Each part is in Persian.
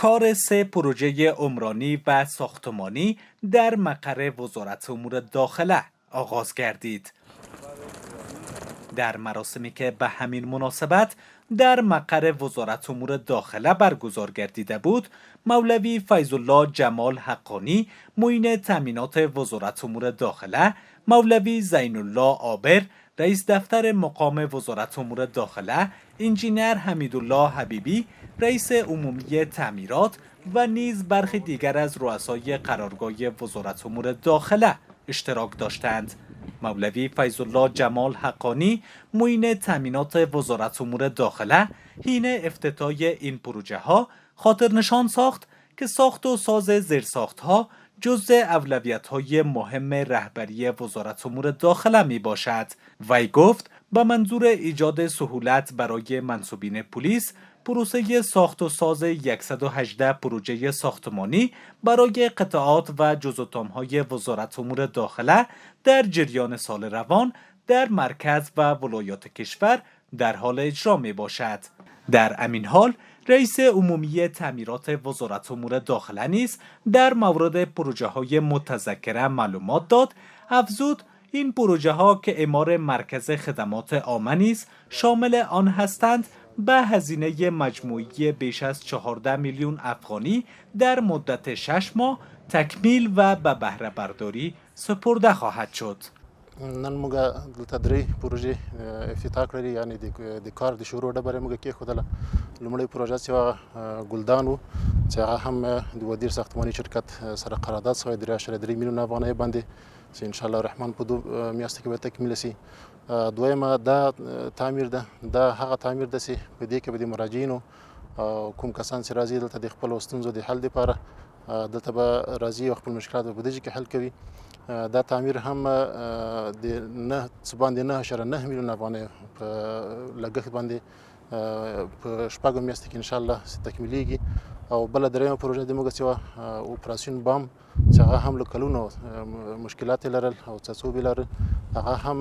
کار 3 پروژه عمرانی و ساختمانی در مقر وزارت امور داخله آغاز گردید. در مراسمی که به همین مناسبت در مقر وزارت امور داخله برگزار گردیده بود، مولوی فیض الله جمال حقانی معین تامینات وزارت امور داخله، مولوی زین الله عابر رئیس دفتر مقام وزارت امور داخله، انجینر حمیدالله حبیبی رئیس عمومی تعمیرات و نیز برخی دیگر از رؤسای قرارگاه وزارت امور داخله اشتراک داشتند. مولوی فیض الله جمال حقانی معین تامینات وزارت امور داخله حین افتتاح این پروژه ها خاطر نشان ساخت که ساخت و ساز زیرساخت ها جزء اولویت های مهم رهبری وزارت امور داخله می باشد. وی گفت به منظور ایجاد سهولت برای منصوبین پلیس، پروسه ساخت و ساز 118 پروژه ساختمانی برای قطاعات و جزءاتم‌های وزارت امور داخله در جریان سال روان در مرکز و ولایات کشور در حال اجرا می باشد. در همین حال رئیس عمومی تعمیرات وزارت امور داخله نیز در مورد پروژه های متذکره معلومات داد. افزود این پروژه ها که اعمار مرکز خدمات عامه نیز شامل آن هستند به هزینه مجموعی بیش از 14 میلیون افغانی در مدت 6 ماه تکمیل و به بهره برداری سپرده خواهد شد. نن موږ دلته درې پروژې افتتاح کړلې، یعنې د کار د شروع ډبره موږ کېښودله. لومړی پروژه چې وه ګلدان و، چې هغه هم د ودیر ساختماني شرکت سره قرارداد شوی 3.3 میلیون افغانۍ باندې، چې انشاءالله الرحمن په 2 میاشتو کې به تکمیله شي. دویمه دا تعمیر ده، دا هغه تعمیر ده چې په دې کې به د مراجعینو کوم کسان چې راځي دلته د خپلو ستونزو د حل دپاره دلته به راځي او خپل مشکلات به په دې کې حل کوي. دا تعمیر هم د 9.9 میلیون افغانۍ په لګښت باندې په 6 میاشتو کې انشاءالله تکمیلیږي. او بله دریمه پروژه د موږ چې وه اپراسیون بام، چې هغه هم له کلونو مشکلات یې لرل او څڅوب یې لرل، هغه هم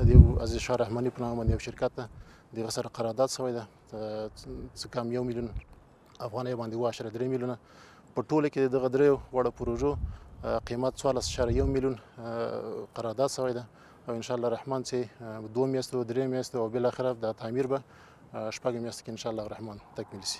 د عزیز شاه رحماني په نامه باندې یو شرکت ده، د هغه سره قرارداد شوی ده څه کم 1 میلیون افغانۍ باندې 2.3 میلیونه. په ټوله کې دغه دریو وړو پروژو قیمت 14.1 میلیون قرارداد شوی ده او انشاءالله الرحمن چې 2 میاشتو 3 میاشتو او بالاخره د تعمیر به 6 میاشتو کې انشاءالله الرحمن تکمیل شي.